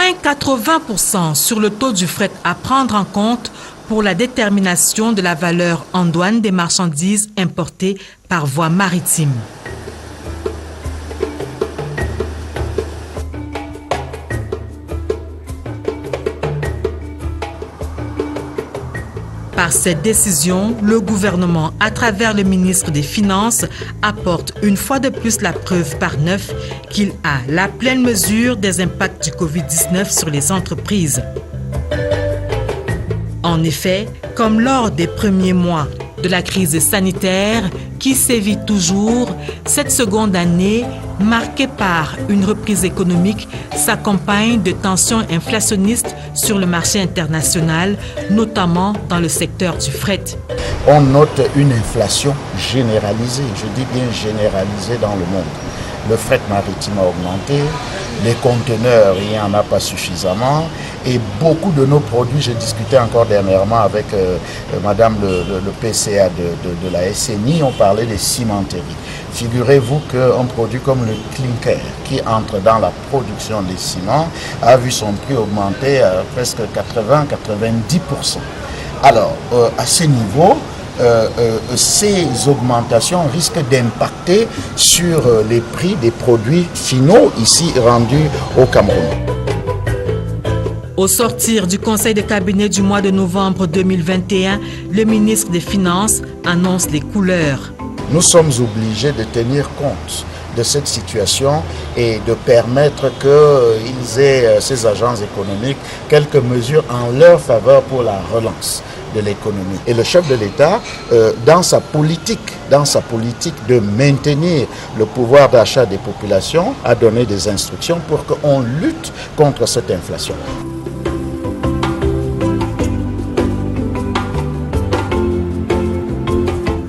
moins 80% sur le taux du fret à prendre en compte pour la détermination de la valeur en douane des marchandises importées par voie maritime. Par cette décision, le gouvernement, à travers le ministre des Finances, apporte une fois de plus la preuve par neuf qu'il a la pleine mesure des impacts du Covid-19 sur les entreprises. En effet, comme lors des premiers mois de la crise sanitaire qui sévit toujours, cette seconde année, marquée par une reprise économique, s'accompagne de tensions inflationnistes sur le marché international, notamment dans le secteur du fret. On note une inflation généralisée, je dis bien généralisée dans le monde. Le fret maritime a augmenté, les conteneurs, il n'y en a pas suffisamment et beaucoup de nos produits, j'ai discuté encore dernièrement avec madame le PCA de la SNI, on parlait des cimenteries. Figurez-vous qu'un produit comme le clinker qui entre dans la production des ciments a vu son prix augmenter à presque 80-90%. Alors, à ce niveau, ces augmentations risquent d'impacter sur les prix des produits finaux ici rendus au Cameroun. Au sortir du conseil de cabinet du mois de novembre 2021, le ministre des Finances annonce les couleurs. Nous sommes obligés de tenir compte de cette situation et de permettre qu'ils aient, ces agences économiques, quelques mesures en leur faveur pour la relance de l'économie. Et le chef de l'État, dans sa politique de maintenir le pouvoir d'achat des populations, a donné des instructions pour qu'on lutte contre cette inflation.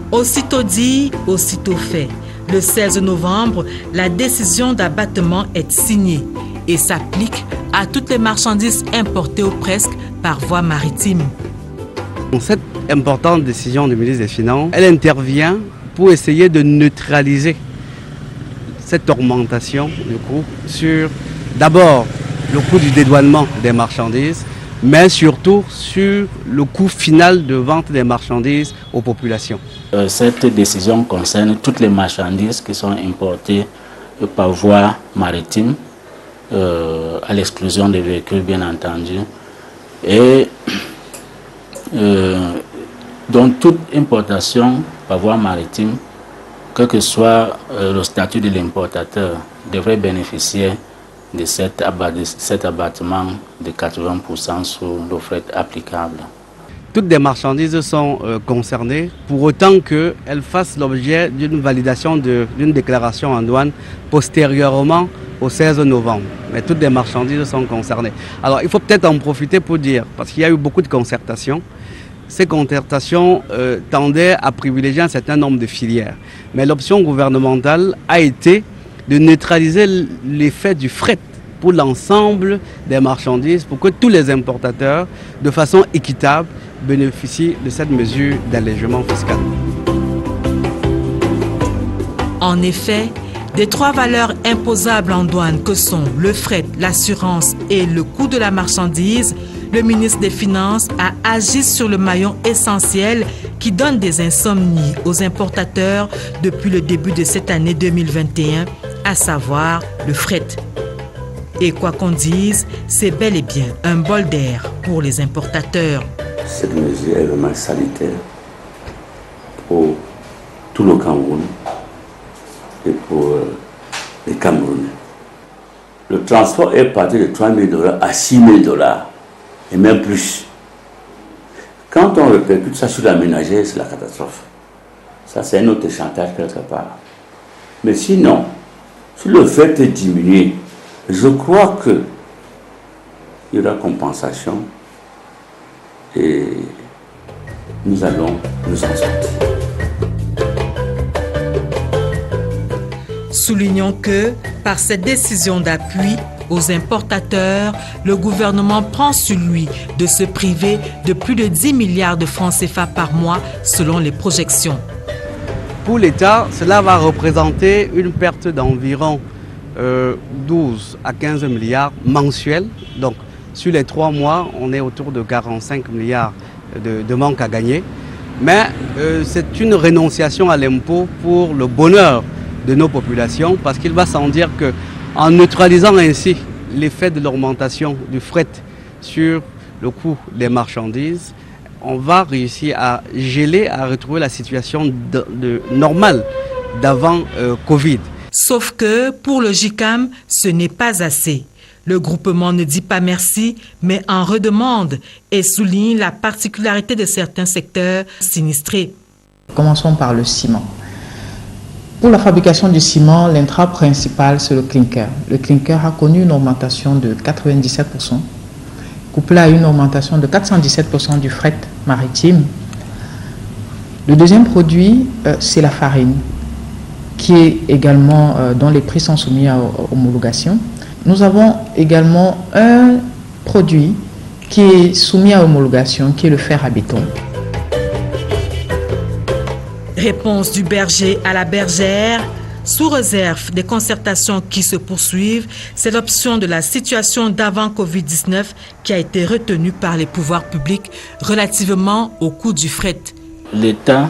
Aussitôt dit, aussitôt fait. Le 16 novembre, la décision d'abattement est signée et s'applique à toutes les marchandises importées ou presque par voie maritime. Cette importante décision du ministre des Finances, elle intervient pour essayer de neutraliser cette augmentation du coût sur d'abord le coût du dédouanement des marchandises, mais surtout sur le coût final de vente des marchandises aux populations. Cette décision concerne toutes les marchandises qui sont importées par voie maritime, à l'exclusion des véhicules bien entendu, et donc toute importation par voie maritime, quel que soit le statut de l'importateur, devrait bénéficier de cet abattement de 80% sur le fret applicable. Toutes les marchandises sont concernées, pour autant qu'elles fassent l'objet d'une validation d'une déclaration en douane postérieurement au 16 novembre. Mais toutes les marchandises sont concernées. Alors il faut peut-être en profiter pour dire, parce qu'il y a eu beaucoup de concertations, ces concertations tendaient à privilégier un certain nombre de filières. Mais l'option gouvernementale a été de neutraliser l'effet du fret pour l'ensemble des marchandises, pour que tous les importateurs, de façon équitable, bénéficient de cette mesure d'allègement fiscal. En effet, des trois valeurs imposables en douane que sont le fret, l'assurance et le coût de la marchandise, le ministre des Finances a agi sur le maillon essentiel qui donne des insomnies aux importateurs depuis le début de cette année 2021, à savoir le fret. Et quoi qu'on dise, c'est bel et bien un bol d'air pour les importateurs. Cette mesure est vraiment sanitaire pour tout le Cameroun et pour les Camerounais. Le transport est parti de 3 000 $ à 6 000 $ et même plus. Quand on répercute ça sur la ménagère, c'est la catastrophe. Ça, c'est un autre chantage quelque part. Mais sinon, si le fait est diminué, je crois qu'il y aura compensation et nous allons nous en sortir. Soulignons que, par cette décision d'appui aux importateurs, le gouvernement prend sur lui de se priver de plus de 10 milliards de francs CFA par mois selon les projections. Pour l'État, cela va représenter une perte d'environ 12 à 15 milliards mensuels. Donc sur les 3 mois, on est autour de 45 milliards de manque à gagner. Mais c'est une renonciation à l'impôt pour le bonheur de nos populations, parce qu'il va sans dire qu'en neutralisant ainsi l'effet de l'augmentation du fret sur le coût des marchandises, on va réussir à geler, à retrouver la situation normale d'avant Covid. Sauf que pour le JICAM, ce n'est pas assez. Le groupement ne dit pas merci, mais en redemande et souligne la particularité de certains secteurs sinistrés. Commençons par le ciment. Pour la fabrication du ciment, l'intrant principal, c'est le clinker. Le clinker a connu une augmentation de 97%, couplée à une augmentation de 417% du fret maritime. Le deuxième produit, c'est la farine, qui est également, dont les prix sont soumis à homologation. Nous avons également un produit qui est soumis à homologation, qui est le fer à béton. Réponse du berger à la bergère. Sous réserve des concertations qui se poursuivent, c'est l'option de la situation d'avant Covid-19 qui a été retenue par les pouvoirs publics relativement au coût du fret. L'État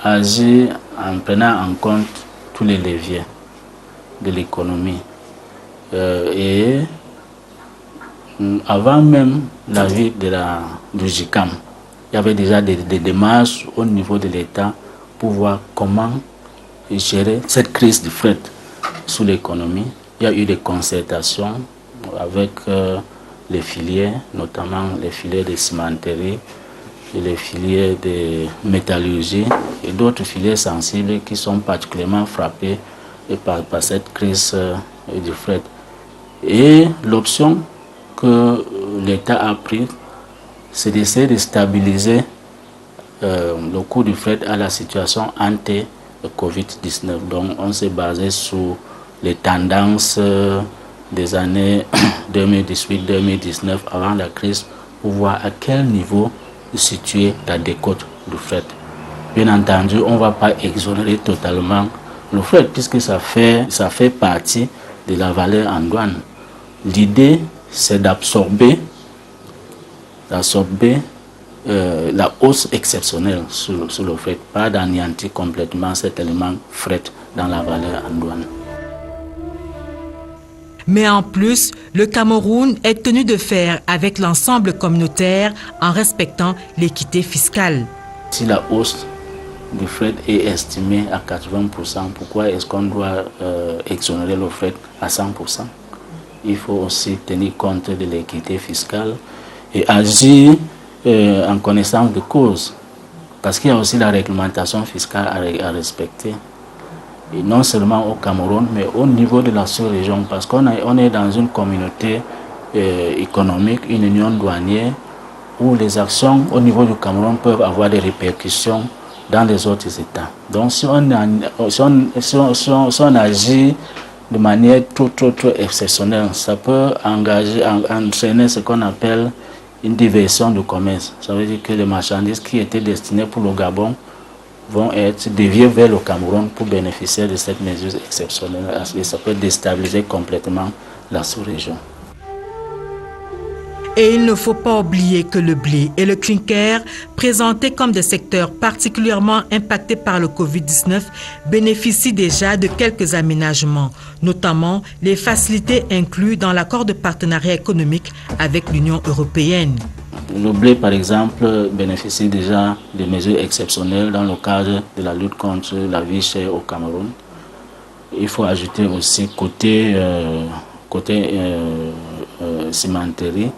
agit en prenant en compte tous les leviers de l'économie. Et avant même l'avis du JICAM, il y avait déjà des démarches au niveau de l'État pour voir comment gérer cette crise du fret sous l'économie. Il y a eu des concertations avec les filières, notamment les filières de cimenterie, et les filières de métallurgie et d'autres filières sensibles qui sont particulièrement frappées par cette crise du fret. Et l'option que l'État a prise, c'est d'essayer de stabiliser le coût du fret à la situation ante-Covid-19. Donc on s'est basé sur les tendances des années 2018-2019 avant la crise pour voir à quel niveau situer la décote du fret. Bien entendu, on ne va pas exonérer totalement le fret puisque ça fait partie de la valeur en douane. L'idée, c'est d'absorber la hausse exceptionnelle sur le fret, pas d'anéantir complètement cet élément fret dans la valeur en douane. Mais en plus, le Cameroun est tenu de faire avec l'ensemble communautaire en respectant l'équité fiscale. Si la hausse du fret est estimée à 80%, pourquoi est-ce qu'on doit exonérer le fret à 100%? Il faut aussi tenir compte de l'équité fiscale et agir en connaissance de cause, parce qu'il y a aussi la réglementation fiscale à respecter. Et non seulement au Cameroun, mais au niveau de la sous-région, parce qu'on est dans une communauté économique, une union douanière, où les actions au niveau du Cameroun peuvent avoir des répercussions dans les autres États. Donc si on agit de manière trop exceptionnelle, ça peut entraîner ce qu'on appelle une diversion du commerce. Ça veut dire que les marchandises qui étaient destinées pour le Gabon vont être déviées vers le Cameroun pour bénéficier de cette mesure exceptionnelle. Et ça peut déstabiliser complètement la sous-région. Et il ne faut pas oublier que le blé et le clinker, présentés comme des secteurs particulièrement impactés par le Covid-19, bénéficient déjà de quelques aménagements, notamment les facilités incluses dans l'accord de partenariat économique avec l'Union européenne. Le blé, par exemple, bénéficie déjà de mesures exceptionnelles dans le cadre de la lutte contre la vie chère au Cameroun. Il faut ajouter aussi côté cimenterie,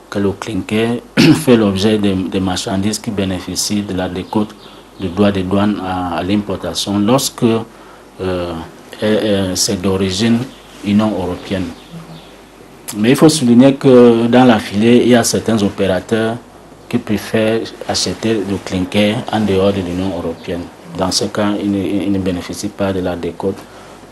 que le clinker fait l'objet de marchandises qui bénéficient de la décote du droit de douane à l'importation lorsque c'est d'origine Union européenne. Mais il faut souligner que dans la filière, il y a certains opérateurs qui préfèrent acheter le clinker en dehors de l'Union européenne. Dans ce cas, ils ne bénéficient pas de la décote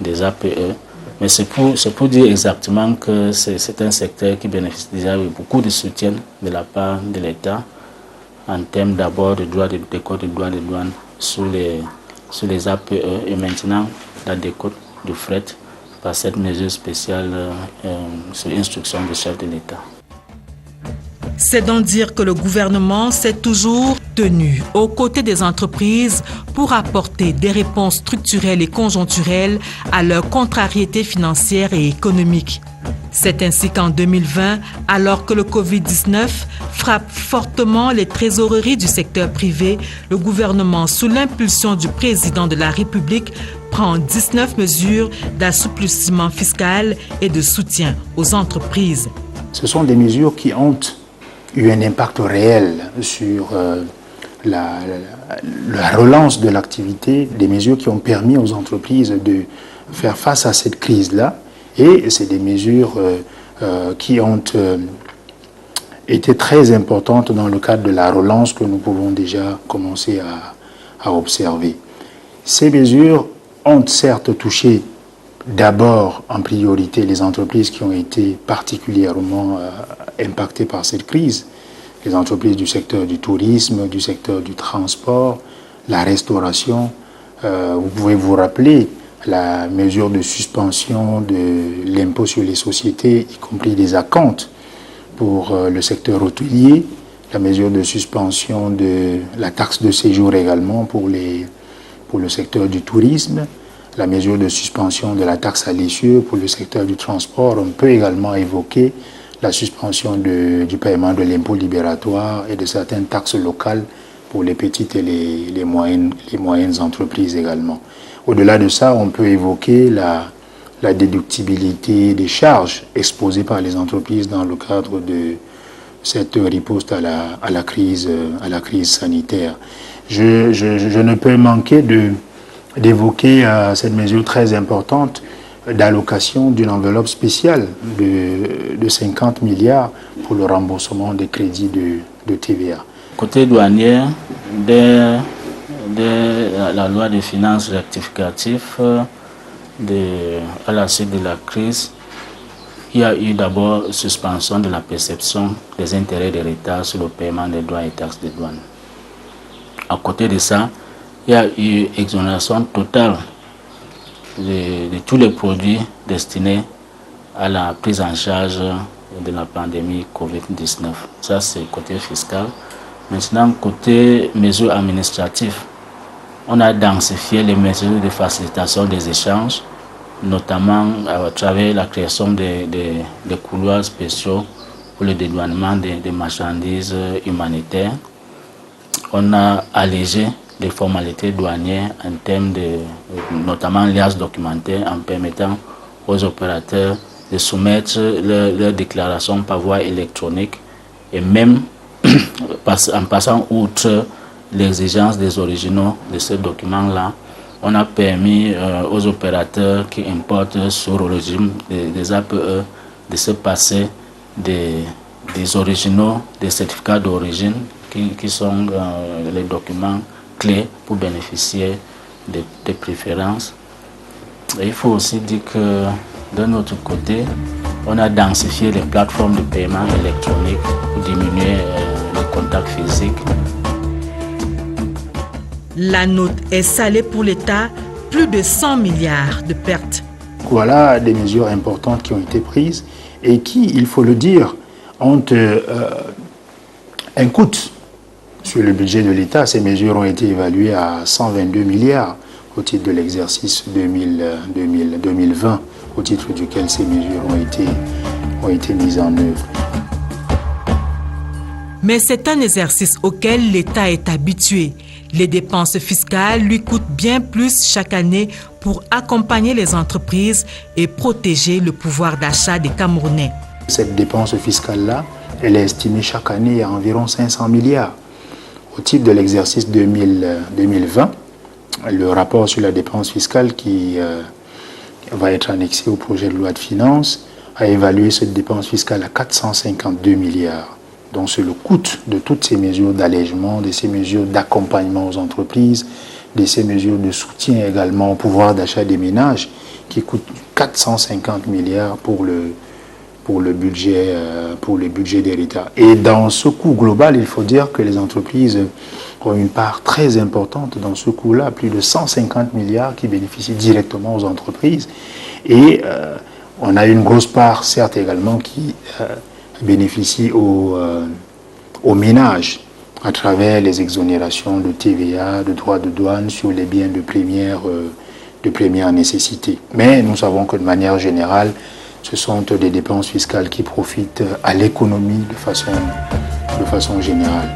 des APE. Mais c'est pour dire exactement que c'est un secteur qui bénéficie déjà de beaucoup de soutien de la part de l'État en termes d'abord de droit de décote, de droit de douane sur les APE et maintenant la décote du fret par cette mesure spéciale sur instruction du chef de l'État. C'est donc dire que le gouvernement s'est toujours tenu aux côtés des entreprises pour apporter des réponses structurelles et conjoncturelles à leurs contrariétés financières et économiques. C'est ainsi qu'en 2020, alors que le Covid-19 frappe fortement les trésoreries du secteur privé, le gouvernement, sous l'impulsion du président de la République, prend 19 mesures d'assouplissement fiscal et de soutien aux entreprises. Ce sont des mesures qui ont eu un impact réel sur la relance de l'activité, des mesures qui ont permis aux entreprises de faire face à cette crise-là. Et c'est des mesures qui ont été très importantes dans le cadre de la relance que nous pouvons déjà commencer à observer. Ces mesures ont certes touché d'abord en priorité les entreprises qui ont été particulièrement impactées par cette crise, les entreprises du secteur du tourisme, du secteur du transport, la restauration. Vous pouvez vous rappeler la mesure de suspension de l'impôt sur les sociétés, y compris des acomptes pour le secteur hôtelier, la mesure de suspension de la taxe de séjour également pour le secteur du tourisme, la mesure de suspension de la taxe à l'essieu pour le secteur du transport. On peut également évoquer la suspension du paiement de l'impôt libératoire et de certaines taxes locales pour les petites et les moyennes entreprises également. Au-delà de ça, on peut évoquer la déductibilité des charges exposées par les entreprises dans le cadre de cette riposte à la crise sanitaire. Je ne peux manquer d'évoquer cette mesure très importante d'allocation d'une enveloppe spéciale de 50 milliards pour le remboursement des crédits de TVA. Côté douanier, dès la loi de finances rectificative à la suite de la crise, il y a eu d'abord suspension de la perception des intérêts de l'État sur le paiement des droits et taxes de douane. À côté de ça, il y a eu exonération totale de tous les produits destinés à la prise en charge de la pandémie Covid-19. Ça, c'est côté fiscal. Maintenant, côté mesures administratives, on a densifié les mesures de facilitation des échanges, notamment à travers la création des couloirs spéciaux pour le dédouanement des marchandises humanitaires. On a allégé les formalités douanières en termes notamment liasses documentaires, en permettant aux opérateurs de soumettre leurs déclarations par voie électronique et même en passant outre l'exigence des originaux de ce document-là, on a permis aux opérateurs qui importent sur le régime des APE de se passer des originaux, des certificats d'origine qui sont les documents clés pour bénéficier des préférences. Et il faut aussi dire que de notre côté, on a densifié les plateformes de paiement électronique pour diminuer le contact physique. La note est salée pour l'État, plus de 100 milliards de pertes. Voilà des mesures importantes qui ont été prises et qui, il faut le dire, ont un coût sur le budget de l'État. Ces mesures ont été évaluées à 122 milliards au titre de l'exercice 2020, au titre duquel ces mesures ont été mises en œuvre. Mais c'est un exercice auquel l'État est habitué. Les dépenses fiscales lui coûtent bien plus chaque année pour accompagner les entreprises et protéger le pouvoir d'achat des Camerounais. Cette dépense fiscale-là, elle est estimée chaque année à environ 500 milliards. Au titre de l'exercice 2020, le rapport sur la dépense fiscale qui va être annexé au projet de loi de finances a évalué cette dépense fiscale à 452 milliards. Donc c'est le coût de toutes ces mesures d'allègement, de ces mesures d'accompagnement aux entreprises, de ces mesures de soutien également au pouvoir d'achat des ménages qui coûtent 450 milliards pour le budget de l'État. Et dans ce coût global, il faut dire que les entreprises ont une part très importante dans ce coût-là, plus de 150 milliards qui bénéficient directement aux entreprises. Et on a une grosse part, certes également, qui bénéficie aux ménages à travers les exonérations de TVA, de droits de douane sur les biens de première nécessité. Mais nous savons que de manière générale, ce sont des dépenses fiscales qui profitent à l'économie de façon générale.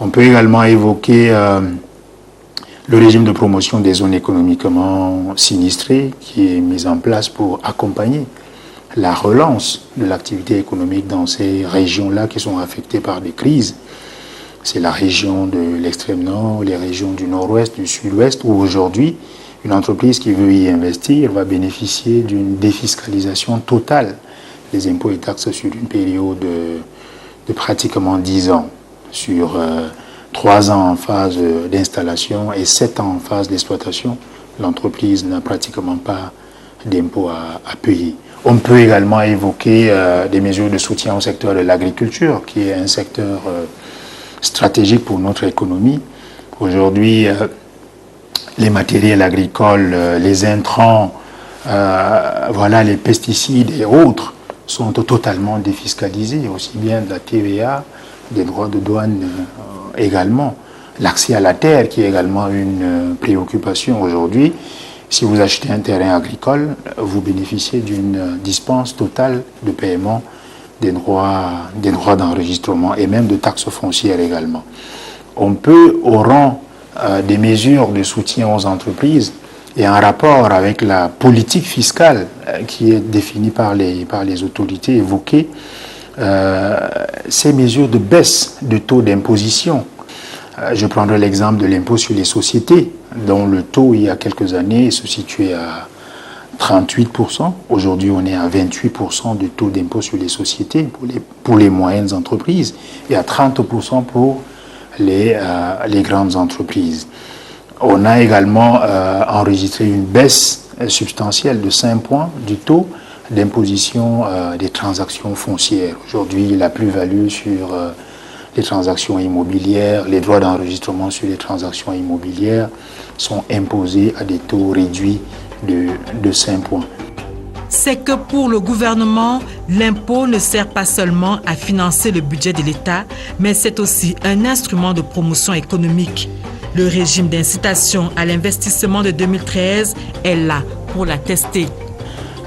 On peut également évoquer le régime de promotion des zones économiquement sinistrées qui est mis en place pour accompagner la relance de l'activité économique dans ces régions-là qui sont affectées par des crises. C'est la région de l'extrême nord, les régions du nord-ouest, du sud-ouest, où aujourd'hui, une entreprise qui veut y investir va bénéficier d'une défiscalisation totale des impôts et taxes sur une période de pratiquement 10 ans, sur 3 ans en phase d'installation et 7 ans en phase d'exploitation. L'entreprise n'a pratiquement pas d'impôts à payer. On peut également évoquer des mesures de soutien au secteur de l'agriculture, qui est un secteur stratégique pour notre économie. Aujourd'hui, les matériels agricoles, les intrants, les pesticides et autres sont totalement défiscalisés, aussi bien de la TVA, des droits de douane également. L'accès à la terre qui est également une préoccupation aujourd'hui. Si vous achetez un terrain agricole, vous bénéficiez d'une dispense totale de paiement des droits d'enregistrement et même de taxes foncières également. On peut, au rang des mesures de soutien aux entreprises et en rapport avec la politique fiscale qui est définie par les autorités évoquées, ces mesures de baisse de taux d'imposition. Je prendrai l'exemple de l'impôt sur les sociétés, dont le taux, il y a quelques années, se situait à 38%. Aujourd'hui, on est à 28% de taux d'impôt sur les sociétés pour les moyennes entreprises et à 30% pour les grandes entreprises. On a également enregistré une baisse substantielle de 5 points du taux d'imposition des transactions foncières. Aujourd'hui, la plus-value sur les transactions immobilières, les droits d'enregistrement sur les transactions immobilières sont imposés à des taux réduits de 5 points. C'est que pour le gouvernement, l'impôt ne sert pas seulement à financer le budget de l'État, mais c'est aussi un instrument de promotion économique. Le régime d'incitation à l'investissement de 2013 est là pour l'attester.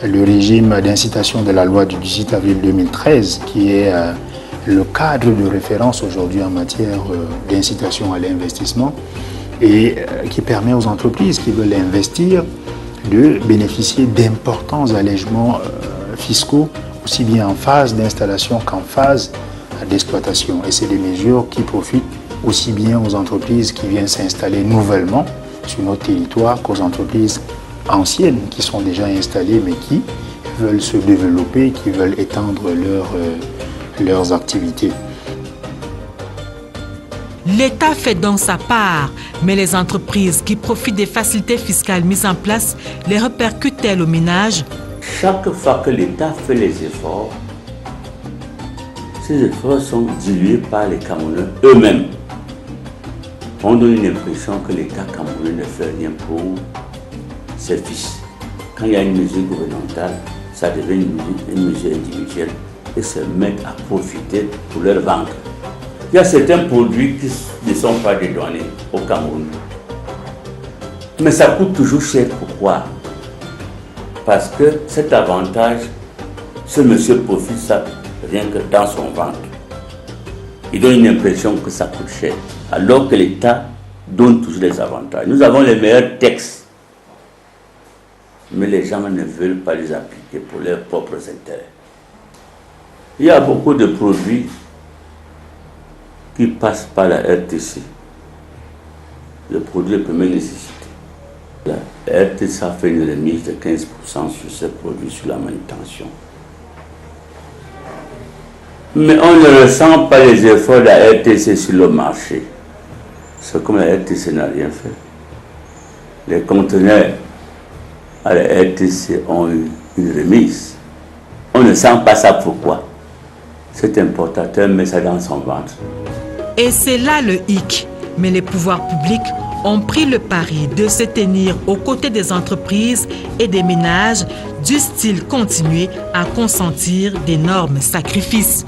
Le régime d'incitation de la loi du 18 avril 2013, qui est le cadre de référence aujourd'hui en matière d'incitation à l'investissement et qui permet aux entreprises qui veulent investir de bénéficier d'importants allègements fiscaux, aussi bien en phase d'installation qu'en phase d'exploitation. Et c'est des mesures qui profitent aussi bien aux entreprises qui viennent s'installer nouvellement sur notre territoire qu'aux entreprises anciennes qui sont déjà installées mais qui veulent se développer, qui veulent étendre leurs activités. L'État fait donc sa part, mais les entreprises qui profitent des facilités fiscales mises en place les répercutent-elles aux ménages? Chaque fois que l'État fait les efforts, ces efforts sont dilués par les Camerounais eux-mêmes. On donne une impression que l'État camerounais ne fait rien pour ses fils. Quand il y a une mesure gouvernementale, ça devient une mesure individuelle et se mettent à profiter pour leur vendre. Il y a certains produits qui ne sont pas dédouanés au Cameroun. Mais ça coûte toujours cher. Pourquoi? Parce que cet avantage, ce monsieur profite ça rien que dans son ventre. Il donne une impression que ça coûte cher, alors que l'État donne toujours des avantages. Nous avons les meilleurs textes mais les gens ne veulent pas les appliquer pour leurs propres intérêts. Il y a beaucoup de produits qui passent par la RTC, le produit de première nécessité. La RTC a fait une remise de 15% sur ces produits, sur la manutention. Mais on ne ressent pas les efforts de la RTC sur le marché. C'est comme la RTC n'a rien fait. Les conteneurs à la RTC ont eu une remise. On ne sent pas ça, pourquoi? Cet importateur met ça dans son ventre. Et c'est là le hic. Mais les pouvoirs publics ont pris le pari de se tenir aux côtés des entreprises et des ménages, dussent-ils continuer à consentir d'énormes sacrifices.